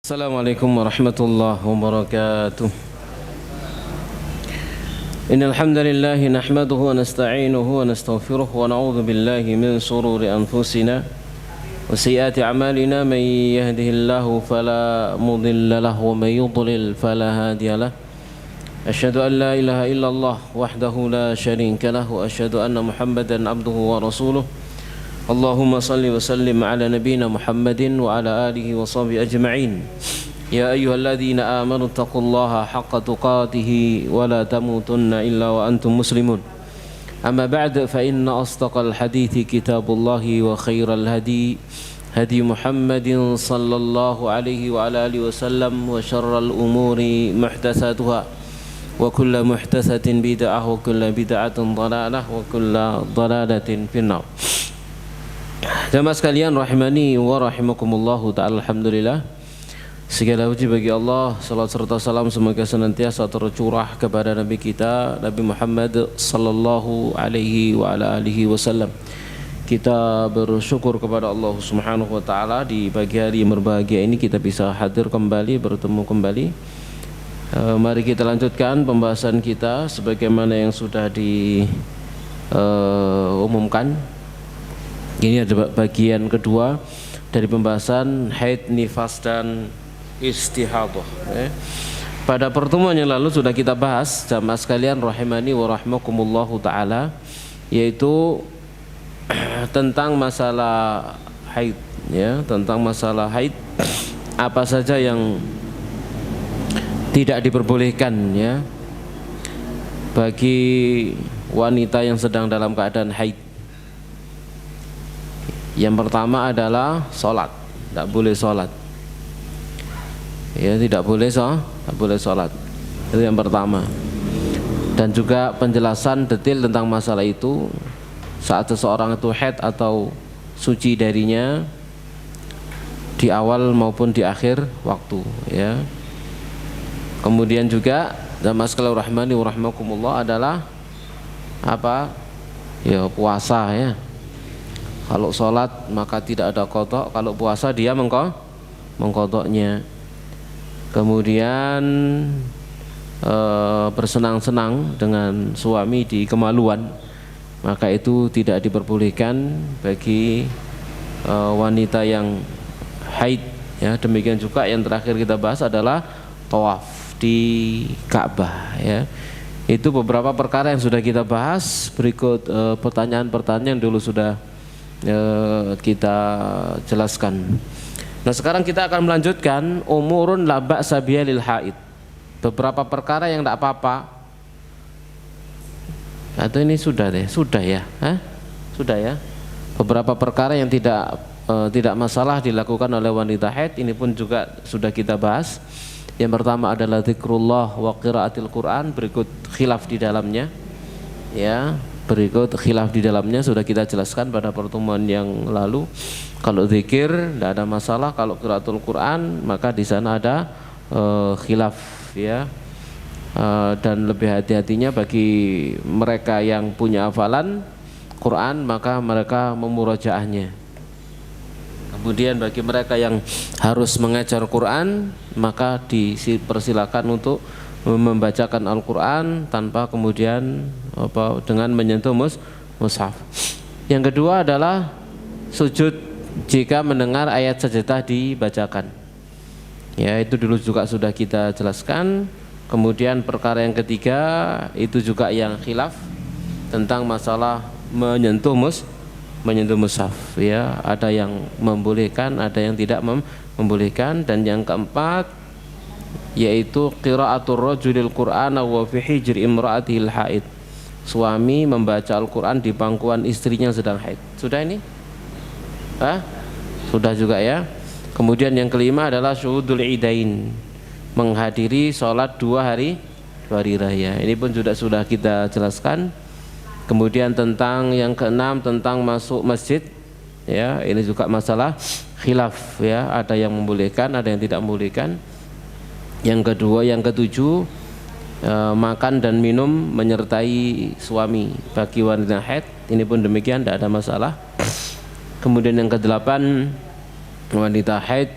Assalamualaikum warahmatullahi wabarakatuh. Innal hamdalillah nahmaduhu wa nasta'inuhu wa nastaghfiruh wa na'udzu billahi min shururi anfusina wa sayyiati a'malina may yahdihillahu fala mudilla lahu wa may yudlil fala hadiya lahu. Asyhadu an la ilaha illallah wahdahu la syarika lahu wa asyhadu anna Muhammadan abduhu wa rasuluh. Allahumma salli wa sallim ala nabiyyina Muhammadin wa ala alihi wa sahbihi ajma'in. Ya ayyuhalladzina amanu taqullaha haqqa tuqatih wa la tamutunna illa wa antum muslimun. Amma ba'd fa inna asdaqal hadithi kitabullahi wa khairal hadi hadi Muhammadin sallallahu alaihi wa ala alihi wa sallam wa syarral umuri muhdatsatuha wa kullu muhdatsatin bid'ah wa kullu bid'atin dhalalah wa kullu dhalalatin finnar. Jamaah sekalian rahimani wa rahimakumullahu ta'ala, alhamdulillah, segala puji bagi Allah, salat serta salam semoga senantiasa tercurah kepada Nabi kita Nabi Muhammad sallallahu alaihi wa ala alihi wasallam. Kita bersyukur kepada Allah Subhanahu wa taala di pagi hari yang berbahagia ini kita bisa hadir kembali, bertemu kembali. Mari kita lanjutkan pembahasan kita sebagaimana yang sudah diumumkan. Ini ada bagian kedua dari pembahasan haid, nifas dan istihadah. Pada pertemuan yang lalu sudah kita bahas, jamaah sekalian rahimani wa rahimakumullahu taala, yaitu tentang masalah haid, ya, tentang masalah haid, apa saja yang tidak diperbolehkan, ya, bagi wanita yang sedang dalam keadaan haid. Yang pertama adalah sholat, tidak boleh sholat, ya, tidak boleh sholat, itu yang pertama. Dan juga penjelasan detail tentang masalah itu saat seseorang itu haid atau suci darinya di awal maupun di akhir waktu, ya. Kemudian juga jamaah sekalian rahimani wa rahimakumullah adalah apa? Ya, puasa, ya. Kalau sholat maka tidak ada qadha, kalau puasa dia mengqadhanya. Kemudian bersenang-senang dengan suami di kemaluan, maka itu tidak diperbolehkan bagi wanita yang haid, ya. Demikian juga yang terakhir kita bahas adalah tawaf di Ka'bah, ya. Itu beberapa perkara yang sudah kita bahas. Berikut pertanyaan-pertanyaan yang dulu sudah kita jelaskan. Nah, sekarang kita akan melanjutkan umurun la ba'sa biha lil haid. Beberapa perkara yang tidak apa-apa. Atau ini sudah deh, sudah ya? Sudah ya. Beberapa perkara yang tidak masalah dilakukan oleh wanita haid, ini pun juga sudah kita bahas. Yang pertama adalah zikrullah wa qiraatil Quran, berikut khilaf di dalamnya, ya. Berikut khilaf di dalamnya sudah kita jelaskan pada pertemuan yang lalu. Kalau zikir tidak ada masalah, kalau qiraatul Quran maka di sana ada khilaf, ya. Dan lebih hati-hatinya bagi mereka yang punya hafalan Quran maka mereka memurajaahnya. Kemudian bagi mereka yang harus mengajar Quran maka dipersilakan untuk membacakan Al-Quran tanpa kemudian dengan menyentuh mushaf. Yang kedua adalah sujud jika mendengar ayat sajdah dibacakan, ya, itu dulu juga sudah kita jelaskan. Kemudian perkara yang ketiga itu juga yang khilaf tentang masalah menyentuh mushaf, ya. Ada yang membolehkan, ada yang tidak membolehkan. Dan yang keempat yaitu qiraatul rajulil Qur'ana wa fi hijri imra'atihil haid, suami membaca Al-Quran di pangkuan istrinya sedang haid. Sudah ini? Sudah juga, ya. Kemudian yang kelima adalah syuhudul idain, menghadiri sholat dua hari raya. Ini pun sudah kita jelaskan. Kemudian tentang yang keenam tentang masuk masjid, ya, ini juga masalah khilaf, ya. Ada yang membolehkan, ada yang tidak membolehkan. Yang kedua, yang ketujuh, makan dan minum menyertai suami bagi wanita haid, ini pun demikian, tidak ada masalah. Kemudian yang kedelapan, wanita haid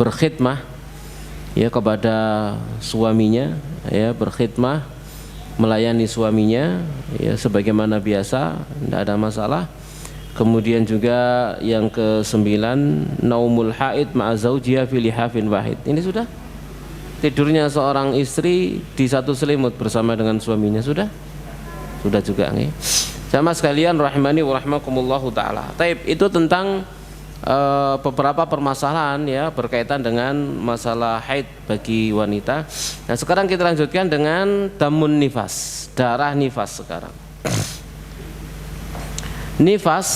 berkhidmah ya kepada suaminya, ya berkhidmah melayani suaminya ya sebagaimana biasa, tidak ada masalah. Kemudian juga yang ke-9, naumul haid ma'a zaujiha fi lihafin wahid. Ini sudah tidurnya seorang istri di satu selimut bersama dengan suaminya, sudah juga nih. Sama sekalian rahimani wa rahimakumullahu taala. Taib, itu tentang beberapa permasalahan ya berkaitan dengan masalah haid bagi wanita. Nah, sekarang kita lanjutkan dengan damun nifas, darah nifas sekarang. Nifas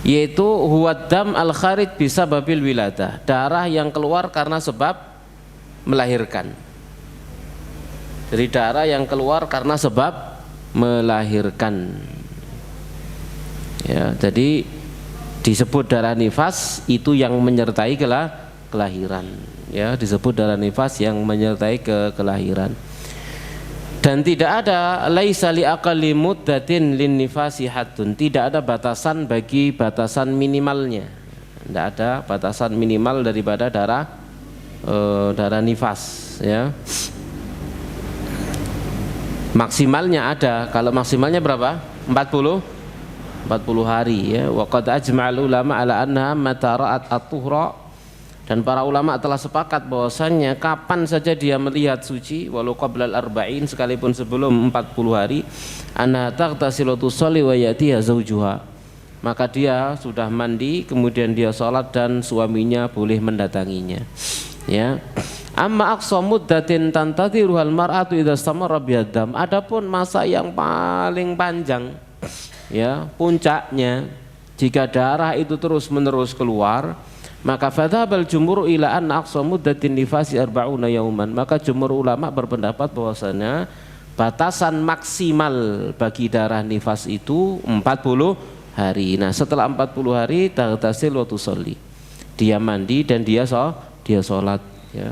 yaitu huwaddam al-kharid bisababil wiladah, darah yang keluar karena sebab melahirkan. Jadi darah yang keluar karena sebab melahirkan. Ya, jadi disebut darah nifas itu yang menyertai kelahiran. Ya, disebut darah nifas yang menyertai kelahiran. Dan tidak ada laisa li aqalli muddatin lin nifasi haddun, tidak ada batasan bagi batasan minimalnya. Tidak ada batasan minimal daripada darah nifas ya. Maksimalnya ada. Kalau maksimalnya berapa? 40 hari ya. Wa qad ajma'al ulama ala annaha mata ra'at at-tuhra, dan para ulama telah sepakat bahwasannya kapan saja dia melihat suci, walau qablal arba'in, sekalipun sebelum 40 hari, anna taghtasilu tusalli wa yatiha zawjuha, maka dia sudah mandi kemudian dia sholat dan suaminya boleh mendatanginya ya. Amma aqsa muddatin tantadhiruhal mar'atu idza istamara biyadam, adapun masa yang paling panjang ya, puncaknya jika darah itu terus menerus keluar, maka fadhabal jumhur ila an aqsa muddatin nifasi arba'una yauman, maka jumhur ulama berpendapat bahwasanya batasan maksimal bagi darah nifas itu 40 hari. Nah, setelah 40 hari taghtasil wa tusalli, dia mandi dan dia sholat ya,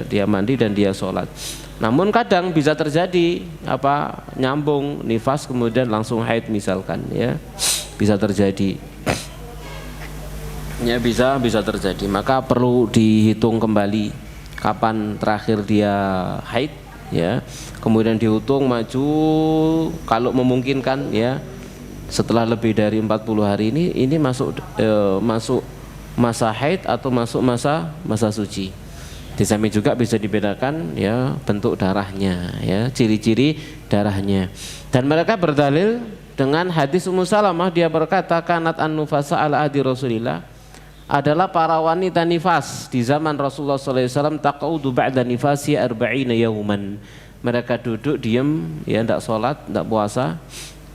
dia mandi dan dia sholat. Namun kadang bisa terjadi nyambung nifas kemudian langsung haid misalkan ya, bisa terjadi. Ya, bisa terjadi, maka perlu dihitung kembali kapan terakhir dia haid ya, kemudian dihitung maju kalau memungkinkan ya, setelah lebih dari 40 hari ini masuk masa haid atau masuk masa suci. Di samping juga bisa dibedakan ya bentuk darahnya ya, ciri-ciri darahnya. Dan mereka berdalil dengan hadis Ummu Salamah, dia berkata kanat an-nufasa ala ahdi Rasulillah, adalah para wanita nifas di zaman Rasulullah SAW, taqaudu ba'da nifasi arba'ina yauman, mereka duduk diam ya, tidak sholat, tidak puasa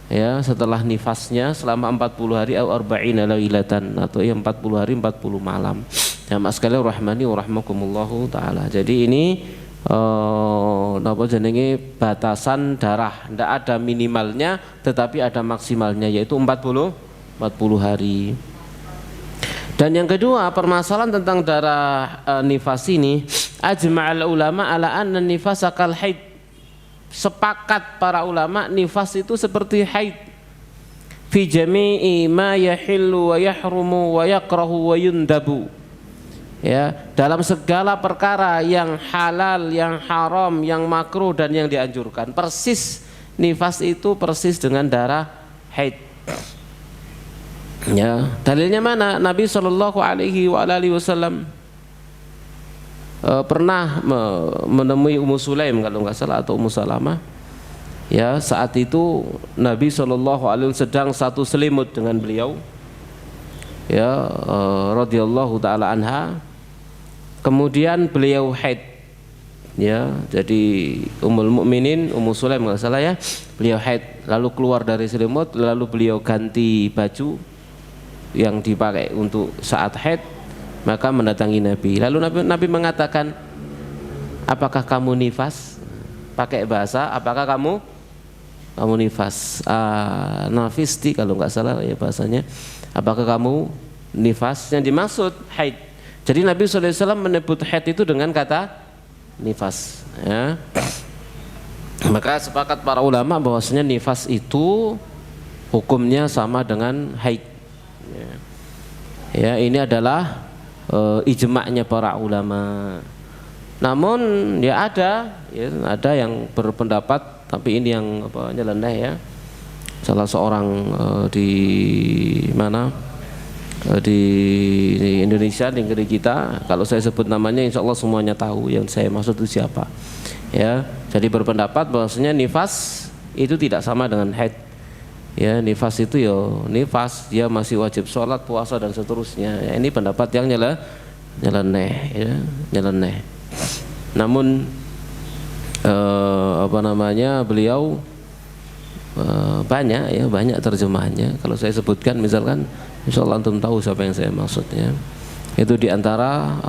ya setelah nifasnya selama 40 hari atau arba'ina lailatan, atau ya 40 hari 40 malam. Ya mas sekalian rahmani wa rahmakumullahu taala. Jadi ini napa jenenge batasan darah, tidak ada minimalnya tetapi ada maksimalnya, yaitu 40 hari. Dan yang kedua, permasalahan tentang darah nifas ini, ajma'al ulama ala anna nifasa kal haid, sepakat para ulama nifas itu seperti haid, fi jami'i ma yahillu wa yahrumu wa yakrahu wa yundabu ya, dalam segala perkara yang halal, yang haram, yang makruh dan yang dianjurkan. Persis nifas itu persis dengan darah haid. Ya, dalilnya mana? Nabi Shallallahu Alaihi Wasallam pernah menemui Ummu Sulaim kalau nggak salah, atau Ummu Salamah. Ya, saat itu Nabi Shallallahu Alaihi Wasallam sedang satu selimut dengan beliau. Ya, radhiyallahu taala anha. Kemudian beliau haid. Ya, jadi Ummul Mukminin Ummu Sulaim nggak salah ya, beliau haid, lalu keluar dari selimut, lalu beliau ganti baju yang dipakai untuk saat haid, maka mendatangi Nabi. Lalu Nabi mengatakan, apakah kamu nifas? Pakai bahasa, apakah kamu nifas? Nafisti kalau nggak salah ya bahasanya. Apakah kamu nifas? Yang dimaksud haid. Jadi Nabi SAW menyebut haid itu dengan kata nifas ya. Maka sepakat para ulama bahwasanya nifas itu hukumnya sama dengan haid. Ya, ini adalah ijma'nya para ulama. Namun ya ada yang berpendapat, tapi ini yang nyeleneh ya. Salah seorang di mana di Indonesia, di negeri kita, kalau saya sebut namanya insya Allah semuanya tahu yang saya maksud itu siapa ya. Jadi berpendapat bahwasanya nifas itu tidak sama dengan haid ya. Nifas itu ya nifas, dia masih wajib sholat, puasa dan seterusnya ya. Ini pendapat yang nyeleneh ya, nyeleneh. Namun beliau banyak terjemahannya. Kalau saya sebutkan misalkan insya Allah antum tahu siapa yang saya maksudnya. Itu diantara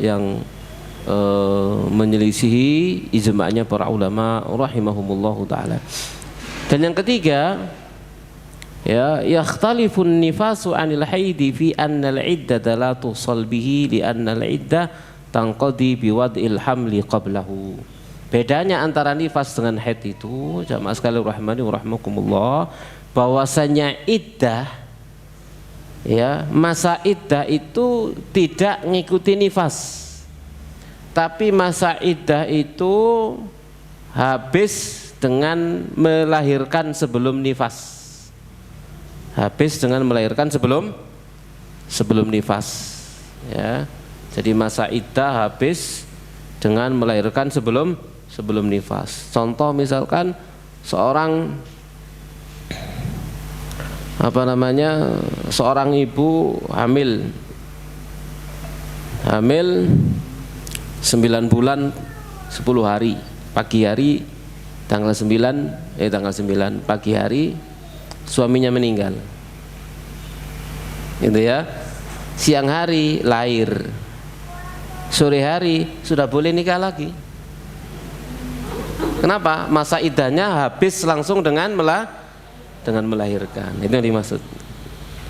yang menyelisihi ijma'nya para ulama rahimahumullahu ta'ala. Dan yang ketiga ya, yakhtalifun nifasu 'anil haidi fi anna al-'iddata la tusal bihi li anna al-'iddah tanqadi biwad'il hamli qablahu. Bedanya antara nifas dengan haid itu, jamaah sekalian rahimani wa rahmakumullah, bahwasanya iddah ya, masa iddah itu tidak ngikuti nifas, tapi masa iddah itu habis dengan melahirkan sebelum nifas. Habis dengan melahirkan sebelum nifas ya. Jadi masa iddah habis dengan melahirkan sebelum nifas. Contoh misalkan seorang seorang ibu hamil 9 bulan 10 hari, pagi hari tanggal 9 pagi hari suaminya meninggal. Gitu ya. Siang hari lahir, sore hari sudah boleh nikah lagi. Kenapa? Masa iddahnya habis langsung dengan melahirkan. Itu yang dimaksud.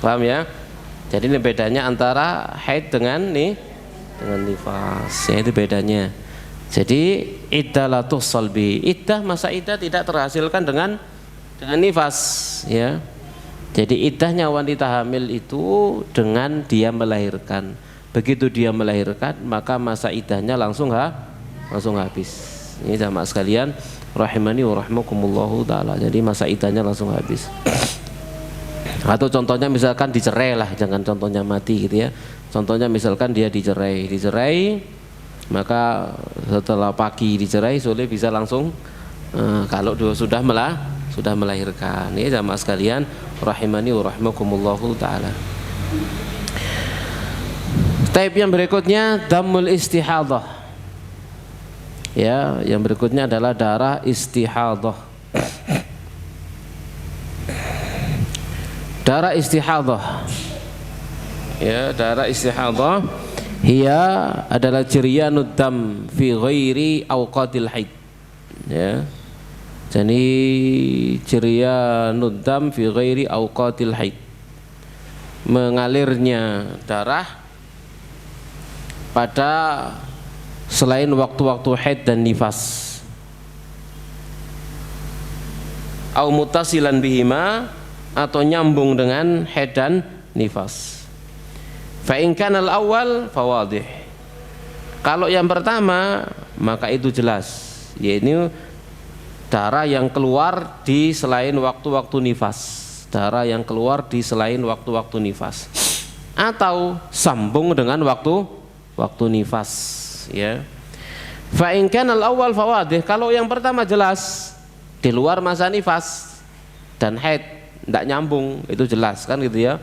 Paham ya? Jadi ini bedanya antara haid dengan nifas. Ya, itu bedanya. Jadi iddah la tusal bi. Iddah, masa iddah tidak terhasilkan dengan nifas ya. Jadi iddahnya wanita hamil itu dengan dia melahirkan. Begitu dia melahirkan, maka masa iddahnya langsung habis. Ini jamaah sekalian rahimani wa rahmakumullahu ta'ala. Jadi masa iddahnya langsung habis. Atau contohnya misalkan dicerai lah, jangan contohnya mati gitu ya. Contohnya misalkan dia dicerai, maka setelah pagi dicerai, sore bisa langsung kalau sudah melahirkan. Ini jamaah sekalian rahimani wa rahmakumullahu ta'ala. Type yang berikutnya damul istihadah. Ya, yang berikutnya adalah darah istihadah. Darah istihadah. Ya, darah istihadah hiya adalah jiryanud dam fi ghairi awqatil haid. Ya. Jadi jiryanud dam fi ghairi awqatil haid. Mengalirnya darah pada selain waktu-waktu haid dan nifas. Au mutasilan bihima, atau nyambung dengan haid dan nifas. Fa in kana al-awwal fawadih. Kalau yang pertama maka itu jelas, yaitu darah yang keluar di selain waktu-waktu nifas. Darah yang keluar di selain waktu-waktu nifas. Atau sambung dengan waktu nifas ya. Fa in kana al-awwal fawadih, kalau yang pertama jelas di luar masa nifas dan haid, tidak nyambung, itu jelas kan gitu ya.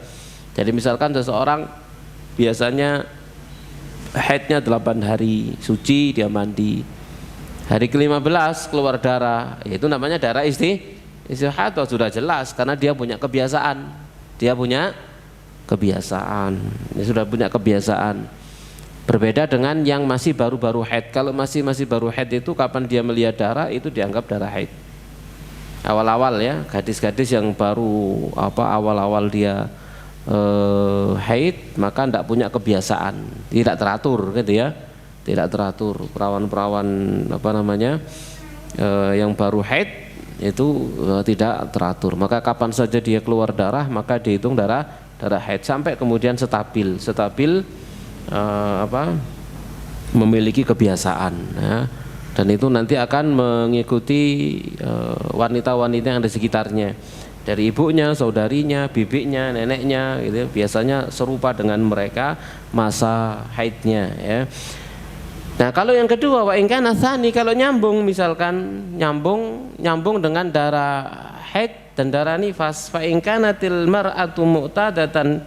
Jadi misalkan seseorang biasanya haidnya 8 hari suci, dia mandi, hari ke-15 keluar darah, itu namanya darah istihadah, sudah jelas karena dia punya kebiasaan, dia sudah punya kebiasaan. Berbeda dengan yang masih baru-baru haid. Kalau masih baru haid itu kapan dia melihat darah itu dianggap darah haid. Awal-awal ya, gadis-gadis yang baru awal-awal dia haid, maka tidak punya kebiasaan, tidak teratur gitu ya. Tidak teratur. Perawan-perawan yang baru haid itu tidak teratur. Maka kapan saja dia keluar darah maka dihitung darah haid sampai kemudian stabil memiliki kebiasaan ya. Dan itu nanti akan mengikuti wanita-wanita yang ada di sekitarnya, dari ibunya, saudarinya, bibinya, neneknya gitu. Biasanya serupa dengan mereka masa haidnya ya. Nah, kalau yang kedua wa in kana tsani, kalau nyambung, misalkan nyambung dengan darah haid dan darah nifas, fa in kanatil mar'atu mu'tadatan,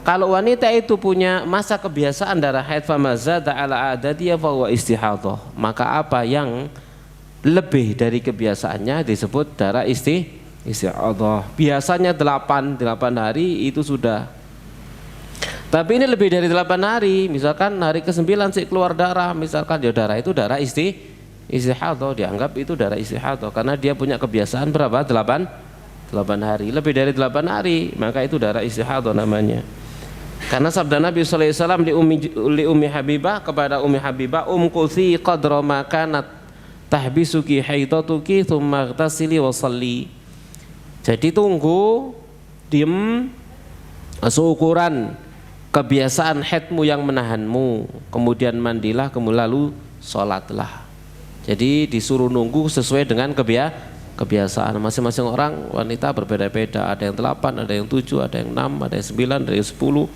kalau wanita itu punya masa kebiasaan darah haid, famazada ala adatiha fa huwa istihadhah, maka apa yang lebih dari kebiasaannya disebut darah istihadhah. Biasanya 8 hari itu sudah. Tapi ini lebih dari 8 hari, misalkan hari ke-9 sih keluar darah, misalkan ya darah itu darah istihadhah, dianggap itu darah istihadhah karena dia punya kebiasaan berapa? 8 hari. Lebih dari 8 hari, maka itu darah istihadhah namanya. Karena sabda Nabi sallallahu alaihi wasallam li Ummi Habibah, kepada Ummi Habibah, umkuthi qadra ma kanat tahbisuki haidatuki tsumma ightasili wa shalli. Jadi tunggu, diem, seukuran kebiasaan haidmu yang menahanmu, kemudian mandilah, kemudian lalu sholatlah. Jadi disuruh nunggu sesuai dengan kebiasaan masing-masing orang. Wanita berbeda-beda, ada yang 8, ada yang 7, ada yang 6, ada yang 9, ada yang 10.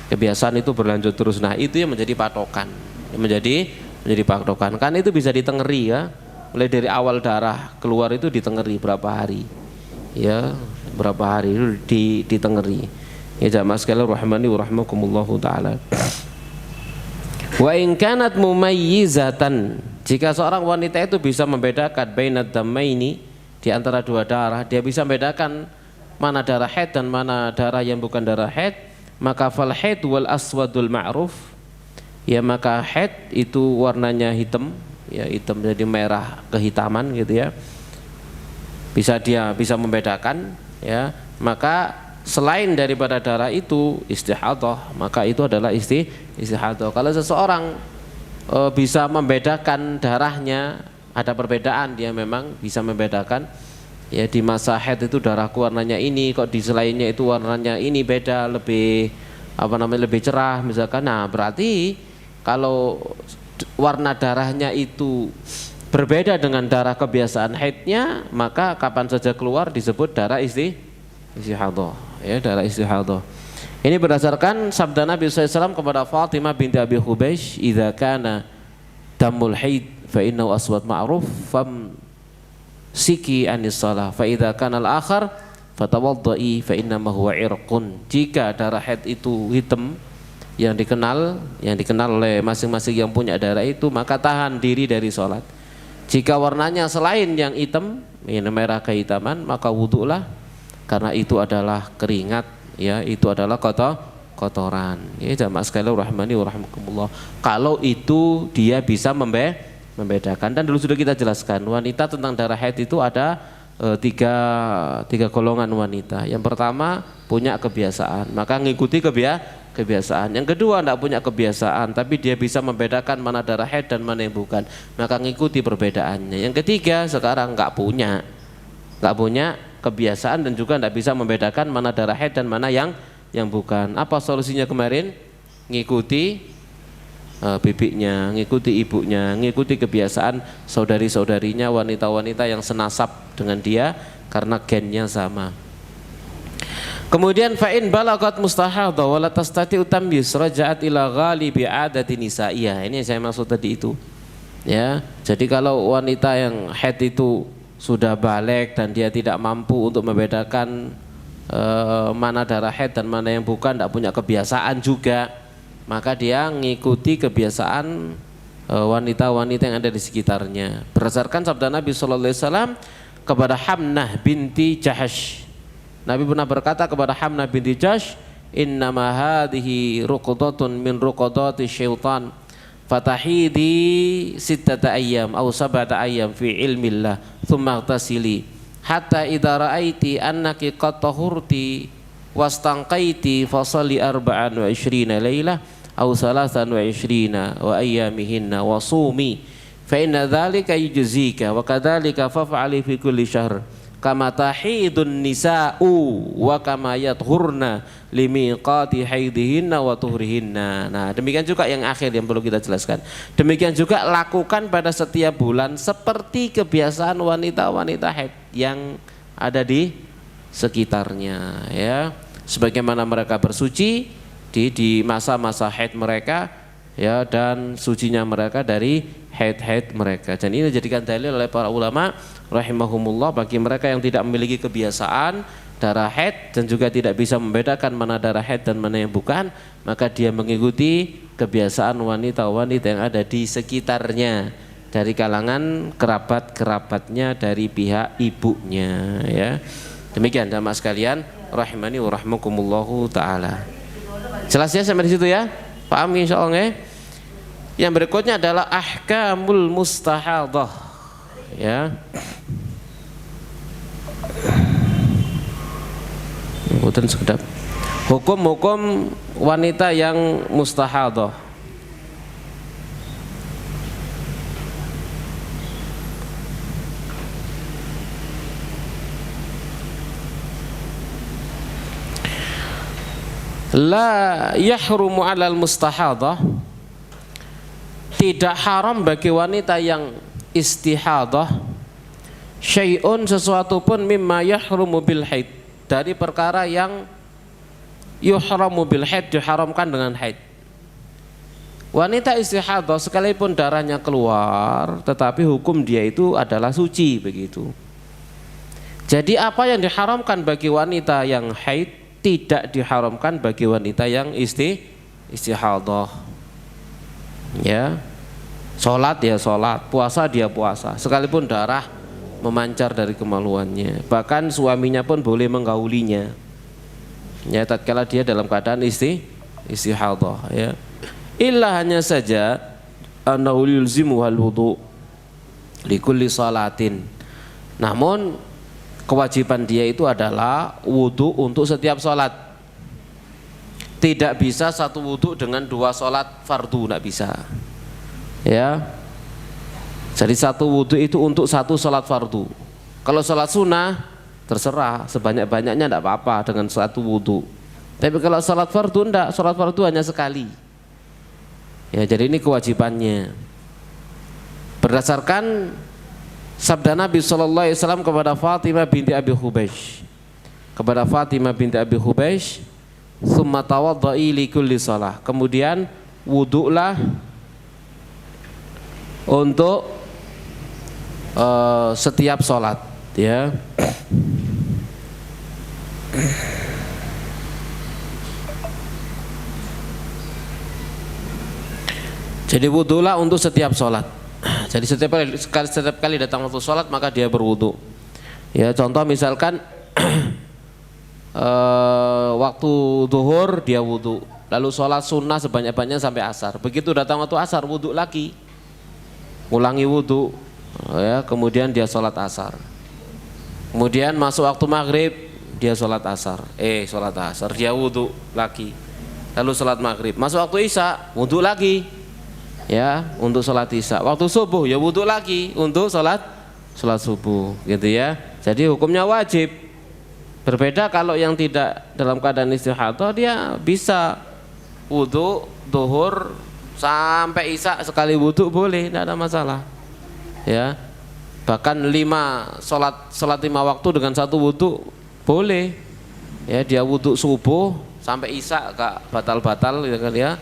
Kebiasaan itu berlanjut terus. Nah, itu yang menjadi patokan, menjadi patokan. Kan itu bisa ditengeri ya, mulai dari awal darah keluar itu ditengeri berapa hari ya, berapa hari itu ditengeri ya. Jamaah sekalian rahimani wa rahimakumullahu taala. Wa in kanat mumayyizatan, jika seorang wanita itu bisa membedakan bainad damaini, di antara dua darah, dia bisa membedakan mana darah haid dan mana darah yang bukan darah haid, maka fal haid wal aswadul ma'ruf, ya maka haid itu warnanya hitam ya, hitam jadi merah kehitaman gitu ya, dia bisa membedakan ya. Maka selain daripada darah itu istihadhah, maka itu adalah istihadhah. Kalau seseorang bisa membedakan darahnya, ada perbedaan, dia memang bisa membedakan ya, di masa haid itu darahku warnanya ini, kok di selainnya itu warnanya ini beda, lebih lebih cerah misalkan. Nah, berarti kalau warna darahnya itu berbeda dengan darah kebiasaan haidnya, maka kapan saja keluar disebut darah istihadhah ya, darah istihadhah. Ini berdasarkan sabda Nabi SAW kepada Fatimah binti Abi Hubaysh, idza kana damul haid fa innahu aswad ma'ruf fam siki anis salah fa idza kana al-akhar fatawaddai fa innama huwa irqun. Jika darah haid itu hitam yang dikenal oleh masing-masing yang punya darah itu, maka tahan diri dari sholat. Jika warnanya selain yang hitam, yang merah kehitaman, maka wudulah, karena itu adalah keringat ya, itu adalah kotoran ya. Jamaah sekalian rahmani wa rahmakumullah, kalau itu dia bisa membedakan. Dan dulu sudah kita jelaskan, wanita tentang darah haid itu ada tiga golongan wanita. Yang pertama punya kebiasaan, maka ngikuti kebiasaan. Yang kedua tidak punya kebiasaan, tapi dia bisa membedakan mana darah haid dan mana yang bukan, maka ngikuti perbedaannya. Yang ketiga sekarang nggak punya kebiasaan dan juga tidak bisa membedakan mana darah haid dan mana yang bukan. Apa solusinya kemarin? Ngikuti bibinya, ngikuti ibunya, ngikuti kebiasaan saudari-saudarinya, wanita-wanita yang senasab dengan dia karena gennya sama. Kemudian fa'in balagat mustahadha wa la tastati'u tamyiz raja'at ila ghalibi 'adati nisa'iyah. Ini yang saya maksud tadi itu. Ya, jadi kalau wanita yang haid itu sudah balik dan dia tidak mampu untuk membedakan mana darah haid dan mana yang bukan, tidak punya kebiasaan juga, maka dia mengikuti kebiasaan wanita-wanita yang ada di sekitarnya. Berdasarkan sabda Nabi sallallahu alaihi wasallam kepada Hamnah binti Jahash, Nabi pernah berkata kepada Hamnah binti Jahash, innama hadhihi ruqdatun min ruqdati syaitan fatahidi sittata ayyam aw sab'ata ayyam fi ilmillah thumma ightasili hatta idza ra'aiti annaki qad tahurti wastanqaiti fasalli 24 lailah aw 23 wa ayyamihinna wa sumi fa inna dzalika yujzika wa kadzalika faf'ali fi kulli syahr kama tahidun nisa'u wa kama yathurna limiqati haidihinna wa tuhrihinna. Nah, demikian juga yang akhir yang perlu kita jelaskan. Demikian juga lakukan pada setiap bulan seperti kebiasaan wanita-wanita haid yang ada di sekitarnya, ya. Sebagaimana mereka bersuci di masa-masa haid mereka, ya, dan sucinya mereka dari haid-haid mereka. Dan ini dijadikan dalil oleh para ulama rahimahumullah bagi mereka yang tidak memiliki kebiasaan darah haid dan juga tidak bisa membedakan mana darah haid dan mana yang bukan, maka dia mengikuti kebiasaan wanita-wanita yang ada di sekitarnya dari kalangan kerabat-kerabatnya dari pihak ibunya, ya. Demikian jamaah sekalian rahimani wa rahmakumullahu taala. Jelas ya sampai di situ ya? Paham insyaallah ya? Yang berikutnya adalah ahkamul mustahadah, ya. Kemudian sekedap hukum-hukum wanita yang mustahadah. La yahrumu 'alal mustahadah, tidak haram bagi wanita yang istihadah syai'un, sesuatu pun mimma yahrumu bil haid, dari perkara yang yuhramu bil haid, diharamkan dengan haid. Wanita istihadah sekalipun darahnya keluar tetapi hukum dia itu adalah suci, begitu. Jadi apa yang diharamkan bagi wanita yang haid tidak diharamkan bagi wanita yang istihadah, ya. Sholat ya sholat, puasa dia puasa, sekalipun darah memancar dari kemaluannya. Bahkan suaminya pun boleh menggaulinya, ya, tatkala dia dalam keadaan istihadah, ya. Illa hanya saja annahu yulzimu hal wudu likulli salatin. Namun kewajiban dia itu adalah wudu untuk setiap sholat. Tidak bisa satu wudu dengan dua sholat fardu, tidak bisa, ya. Jadi satu wudu itu untuk satu sholat fardu. Kalau sholat sunnah terserah sebanyak-banyaknya, tidak apa-apa dengan satu wudu. Tapi kalau sholat fardu tidak, sholat fardu hanya sekali, ya. Jadi ini kewajibannya berdasarkan sabda Nabi sallallahu alaihi wasallam kepada Fatimah binti Abi Hubaysh, "Tsumma tawadda'i li kulli shalah." Kemudian wudulah untuk setiap salat, ya. Jadi wudulah untuk setiap salat. Jadi setiap kali datang waktu sholat maka dia berwudu, ya. Contoh misalkan waktu duhur dia wudu, lalu sholat sunnah sebanyak-banyaknya sampai asar. Begitu datang waktu asar wudu lagi, ulangi wudu, ya. Kemudian dia sholat asar. Kemudian masuk waktu maghrib dia sholat asar, dia wudu lagi, lalu sholat maghrib. Masuk waktu isya wudu lagi, ya, untuk sholat isya. Waktu subuh ya wudu lagi untuk sholat subuh, gitu ya. Jadi hukumnya wajib. Berbeda kalau yang tidak dalam keadaan istihadah, dia bisa wudu duhur sampai isya sekali wudu boleh, tidak ada masalah, ya. Bahkan sholat 5 waktu dengan satu wudu boleh, ya. Dia wudu subuh sampai isya gak batal-batal, gitu kan, ya.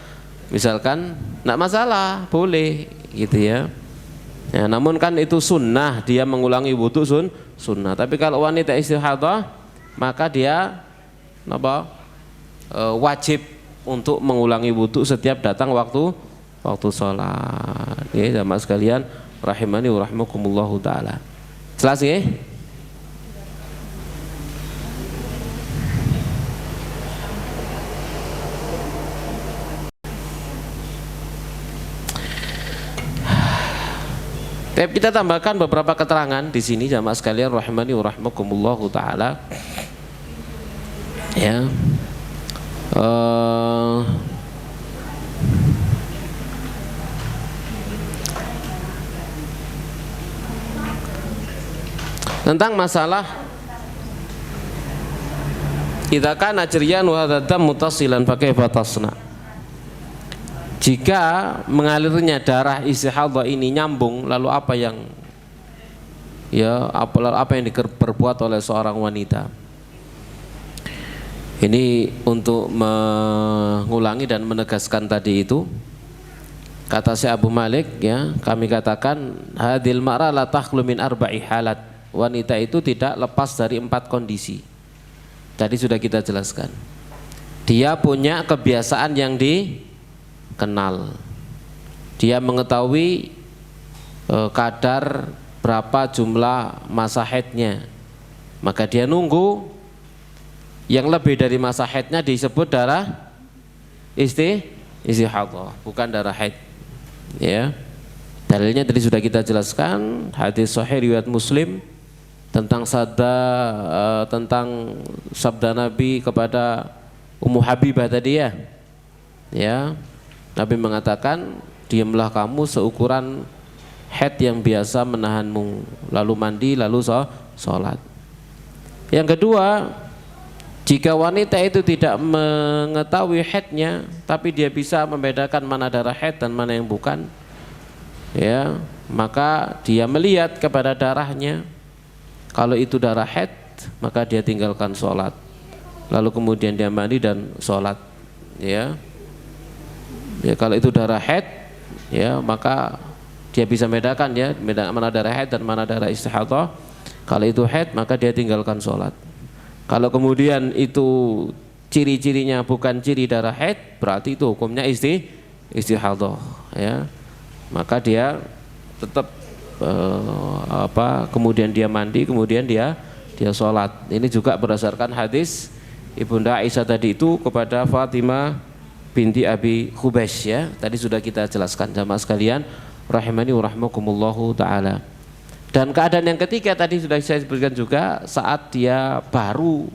Misalkan tidak masalah, boleh, gitu ya. Ya, namun kan itu sunnah, dia mengulangi wudu sunnah. Tapi kalau wanita istihadah maka dia wajib untuk mengulangi wudu setiap datang waktu sholat. Ya, jamaah sekalian rahimani wa rahmakumullahu taala. Jelas ya? Kita tambahkan beberapa keterangan di sini jamaah sekalian rahimani wa rahmakumullahu taala, ya. Tentang masalah idza kana jaryan wa hadha dam muttasilan fa kaifa tasna. Jika mengalirnya darah istihadhah ini nyambung, lalu apa yang diperbuat oleh seorang wanita? Ini untuk mengulangi dan menegaskan tadi itu. Kata Syekh Abu Malik, ya, kami katakan hadil mar'a la takhlu min arba'i halat. Wanita itu tidak lepas dari 4 kondisi. Tadi sudah kita jelaskan. Dia punya kebiasaan yang dikenal. Dia mengetahui kadar berapa jumlah masa haidnya. Maka dia nunggu yang lebih dari masa haidnya disebut darah istihadhah, bukan darah haid. Ya, dalilnya tadi sudah kita jelaskan, hadis sahih riwayat Muslim tentang sabda Nabi kepada Ummu Habibah tadi, ya. Ya, Nabi mengatakan, diamlah kamu seukuran haid yang biasa menahanmu, lalu mandi, lalu sholat. Yang kedua, jika wanita itu tidak mengetahui haidnya, tapi dia bisa membedakan mana darah haid dan mana yang bukan, ya, maka dia melihat kepada darahnya. Kalau itu darah haid, maka dia tinggalkan sholat, lalu kemudian dia mandi dan sholat. Ya, kalau itu darah haid, ya, maka dia bisa membedakan, ya, mana darah haid dan mana darah istihadhah. Kalau itu haid, maka dia tinggalkan sholat. Kalau kemudian itu ciri-cirinya bukan ciri darah haid, berarti itu hukumnya istihadhah, ya. Maka dia tetap kemudian dia mandi, kemudian dia sholat. Ini juga berdasarkan hadis Ibunda Aisyah tadi itu kepada Fatimah binti Abi Hubaisy, ya. Tadi sudah kita jelaskan jamaah sekalian rahimani wa rahmakumullahu taala. Dan keadaan yang ketiga tadi sudah saya sebutkan juga, saat dia baru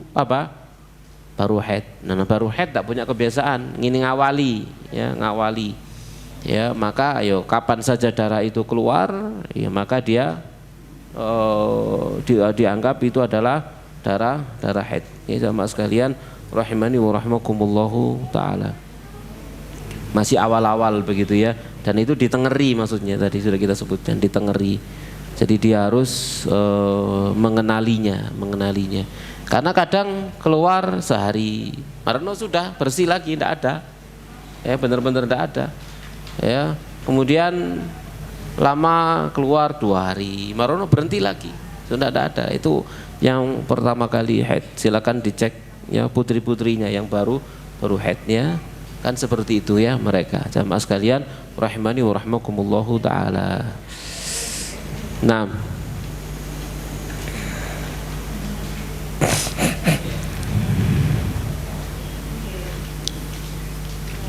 haid. Nah, baru haid tak punya kebiasaan ngini ngawali, ya, maka ayo kapan saja darah itu keluar, ya, maka dia dianggap itu adalah darah haid. Ya, jamaah sekalian rahimani wa rahmakumullahu taala. Masih awal-awal begitu, ya, dan itu ditengeri, maksudnya tadi sudah kita sebutkan, ditengeri. Jadi dia harus mengenalinya. Karena kadang keluar sehari, marno sudah bersih lagi, tidak ada, ya, benar-benar tidak ada, ya. Kemudian lama keluar 2 hari, marno berhenti lagi, sudah tidak ada. Itu yang pertama kali haid. Silakan dicek, ya, putri-putrinya yang baru haidnya, kan seperti itu, ya, mereka. Jamaah sekalian rahimani wa rahmakumullahu taala. Nah,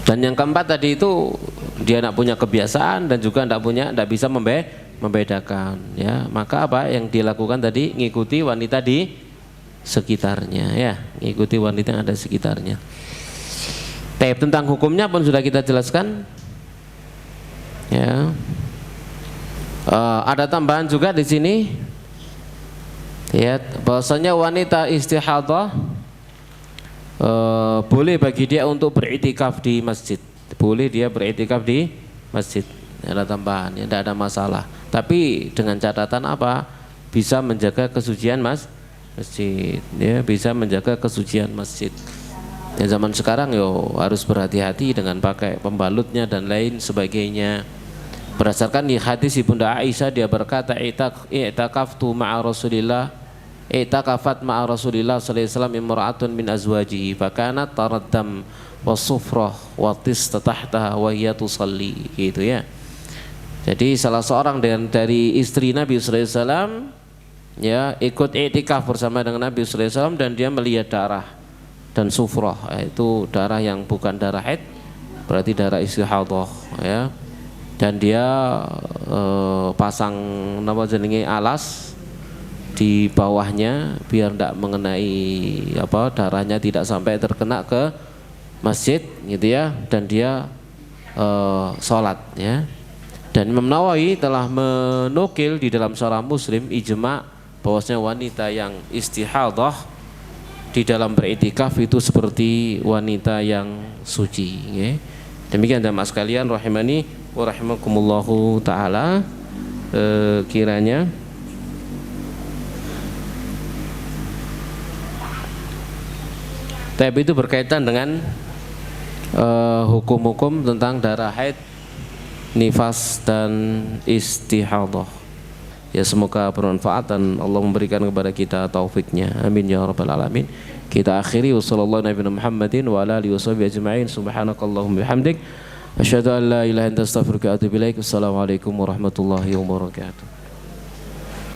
dan yang keempat tadi itu dia tidak punya kebiasaan dan juga tidak bisa membedakan, ya. Maka apa yang dilakukan tadi, ngikuti wanita di sekitarnya, ya, ngikuti wanita yang ada di sekitarnya. Tentang hukumnya pun sudah kita jelaskan, ya. Ada tambahan juga di sini, ya, bahwasanya wanita istihadhah boleh bagi dia untuk beriktikaf di masjid. Boleh dia beriktikaf di masjid. Ada tambahan, ya, tidak ada masalah. Tapi dengan catatan apa? Bisa menjaga kesucian masjid, ya, bisa menjaga kesucian masjid. Ya, zaman sekarang harus berhati-hati dengan pakai pembalutnya dan lain sebagainya. Berdasarkan di hadis Ibunda Aisyah, dia berkata, i'takafat ma'a Rasulillah sallallahu alaihi wasallam imra'atun min azwajihi fakanat taraddam wasufrah wa tistatahtaha wa hiya tusalli, gitu, ya. Jadi salah seorang dari istri Nabi sallallahu alaihi wasallam, ya, ikut i'tikaf bersama dengan Nabi sallallahu alaihi wasallam, dan dia melihat darah dan sufrah, itu darah yang bukan darah haid, berarti darah istihadhah, ya. Dan dia pasang alas di bawahnya biar tidak mengenai darahnya tidak sampai terkena ke masjid, gitu, ya. Dan dia sholat, ya. Dan Imam Nawawi telah menukil di dalam Syarah Muslim ijma' bahwasanya wanita yang istihadhah di dalam beriktikaf itu seperti wanita yang suci. Ya. Demikian jamaah sekalian rahimani wa rahimakumullahu taala, kiranya tapi itu berkaitan dengan hukum-hukum tentang darah haid, nifas dan istihadah. Ya semoga bermanfaat dan Allah memberikan kepada kita taufiknya. Amin ya rabbal alamin. Kita akhiri wassallallahu nabiyana Muhammadin wa ala alihi washabihi ajma'in. Subhanakallahumma bihamdik asyhadu an la ilaha illa anta astaghfiruka wa atubu ilaik. Assalamualaikum warahmatullahi wabarakatuh.